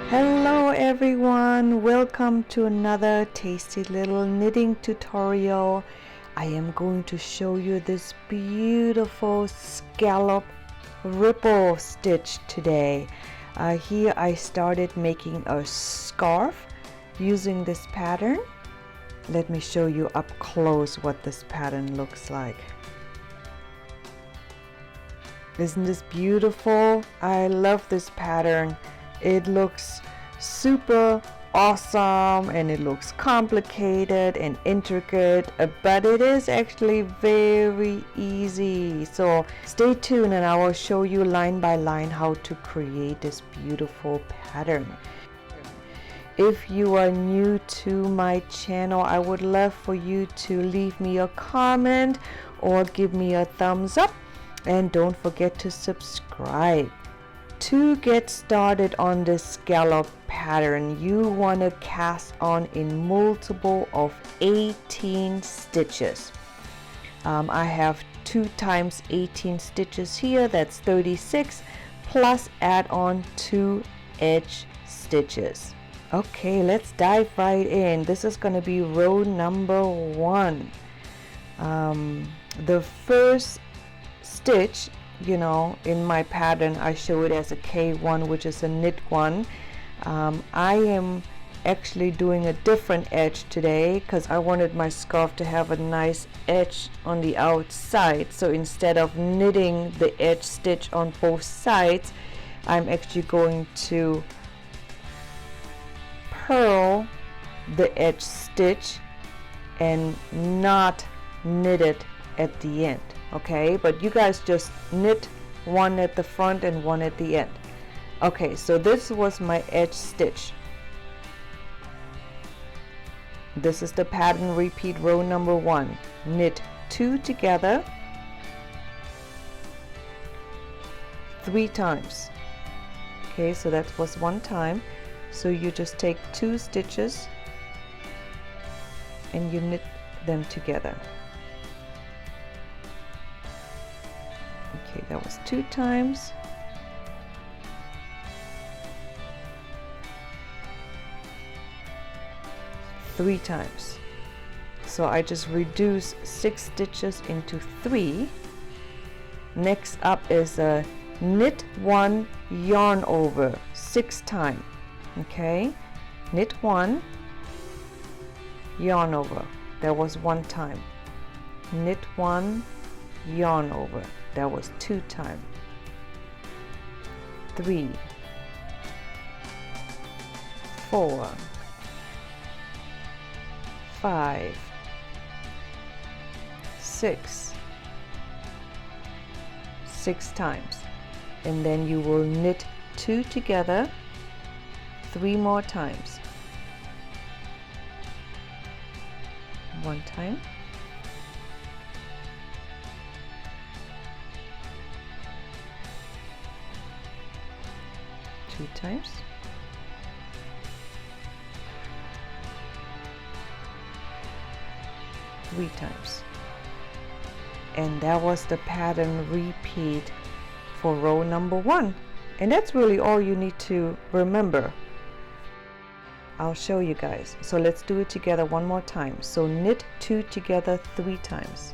Hello everyone, welcome to another tasty little knitting tutorial. I am going to show you this beautiful scallop ripple stitch today. Here I started making a scarf using this pattern. Let me show you up close what this pattern looks like. Isn't this beautiful? I love this pattern. It looks super awesome and it looks complicated and intricate, but it is actually very easy. So stay tuned and I will show you line by line how to create this beautiful pattern. If you are new to my channel, I would love for you to leave me a comment or give me a thumbs up, and don't forget to subscribe. To get started on this scallop pattern, you want to cast on in multiple of 18 stitches. I have 2 times 18 stitches here, that's 36, plus add on 2 edge stitches. Okay, let's dive right in. This is going to be row number 1. The first stitch, in my pattern I show it as a K1, which is a knit one. I am actually doing a different edge today because I wanted my scarf to have a nice edge on the outside. So instead of knitting the edge stitch on both sides, I'm actually going to purl the edge stitch and not knit it at the end. Okay, but you guys just knit one at the front and one at the end. Okay, so this was my edge stitch. This is the pattern repeat, row number 1. Knit 2 together 3 times. Okay, so that was 1 time. So you just take 2 stitches and you knit them together. Okay, that was 2 times. Three times. So I just reduce 6 stitches into 3. Next up is a knit 1, yarn over 6 times. Okay, knit 1, yarn over. That was 1 time. Knit 1, yarn over. That was 2 times. 3, 4, 5, 6 times, and then you will knit 2 together 3 more times. 1 time. 2 times. 3 times. And that was the pattern repeat for row number 1. And that's really all you need to remember. I'll show you guys. So let's do it together one more time. So knit 2 together 3 times.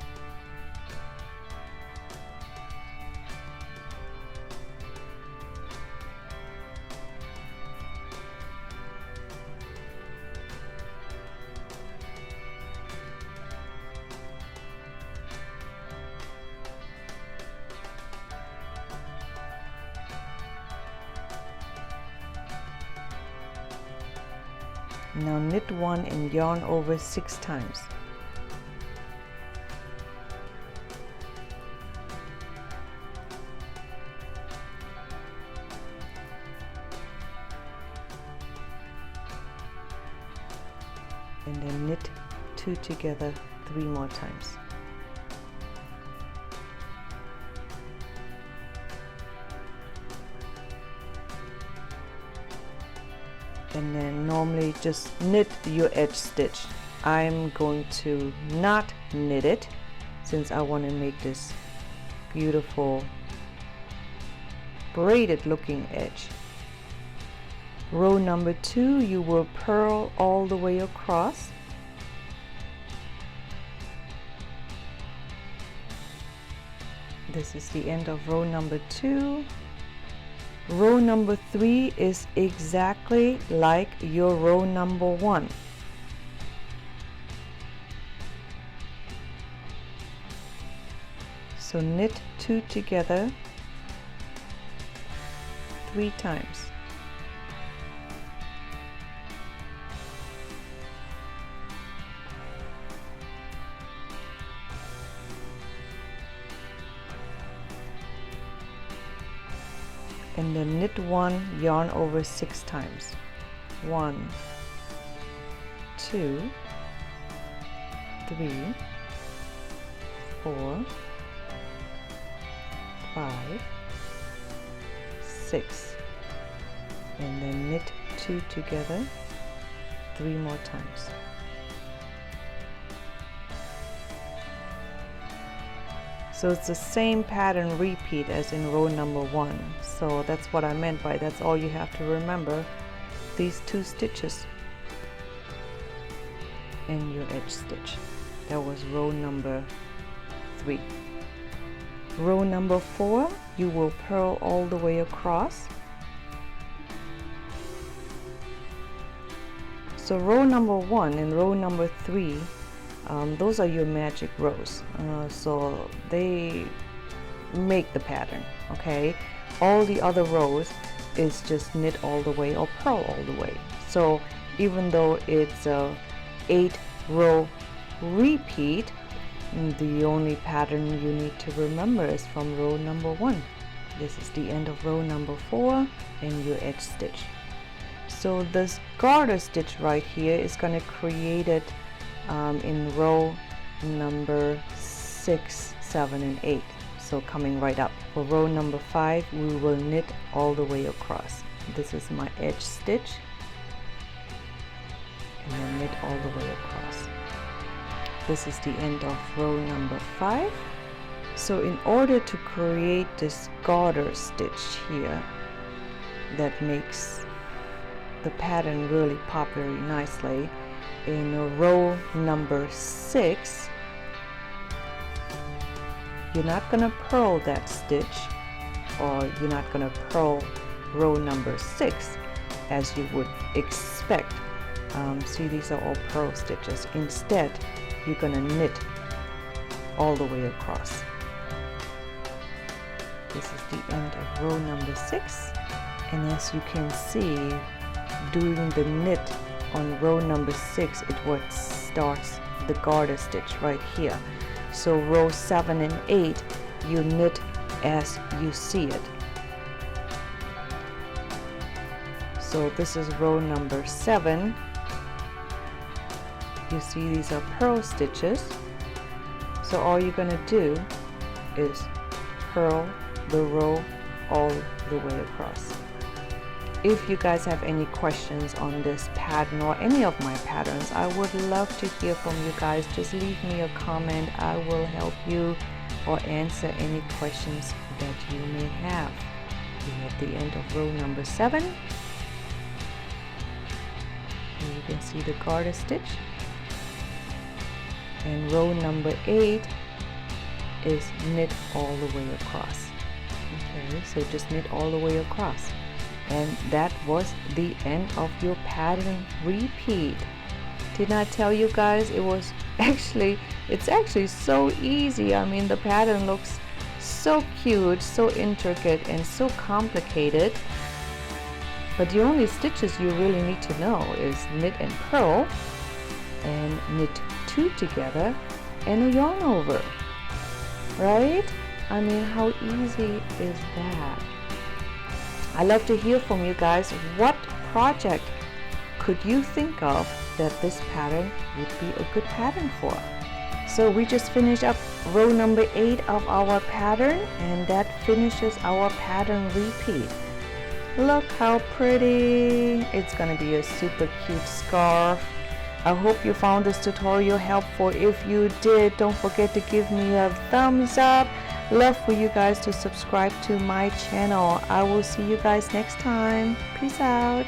Now knit 1 and yarn over 6 times. And then knit 2 together 3 more times. And then normally just knit your edge stitch. I'm going to not knit it since I want to make this beautiful braided looking edge. Row number 2, you will purl all the way across. This is the end of row number 2. Row number 3 is exactly like your row number 1. So knit 2 together 3 times. And then knit 1, yarn over 6 times. 1, 2, 3, 4, 5, 6, and then knit 2 together 3 more times. So it's the same pattern repeat as in row number 1. So that's what I meant by that's all you have to remember, these 2 stitches and your edge stitch. That was row number 3. Row number 4, you will purl all the way across. So row number 1 and row number 3, those are your magic rows. So they make the pattern, okay? All the other rows is just knit all the way or purl all the way. So even though it's a 8-row repeat, the only pattern you need to remember is from row number 1. This is the end of row number 4 and your edge stitch. So this garter stitch right here is going to create it in row number 6, 7, and 8. So coming right up. For row number 5, we will knit all the way across. This is my edge stitch, and then knit all the way across. This is the end of row number 5. So in order to create this garter stitch here that makes the pattern really pop very nicely, in row number 6, you're not going to purl that stitch, or you're not going to purl row number 6 as you would expect. See, these are all purl stitches. Instead, you're going to knit all the way across. This is the end of row number 6, and as you can see, doing the knit on row number 6, it what starts the garter stitch right here. So row 7 and 8, you knit as you see it. So this is row number 7. You see these are purl stitches. So all you're going to do is purl the row all the way across. If you guys have any questions on this pattern or any of my patterns, I would love to hear from you guys. Just leave me a comment. I will help you or answer any questions that you may have. We're at the end of row number 7. And you can see the garter stitch. And row number 8 is knit all the way across. Okay, so just knit all the way across. And that was the end of your pattern repeat. Didn't I tell you guys it's actually so easy. I mean, the pattern looks so cute, so intricate, and so complicated. But the only stitches you really need to know is knit and purl, and knit 2 together, and a yarn over. Right? I mean, how easy is that? I love to hear from you guys. What project could you think of that this pattern would be a good pattern for? So we just finished up row number 8 of our pattern, and that finishes our pattern repeat. Look how pretty. It's gonna be a super cute scarf. I hope you found this tutorial helpful. If you did, don't forget to give me a thumbs up. Love for you guys to subscribe to my channel. I will see you guys next time. Peace out.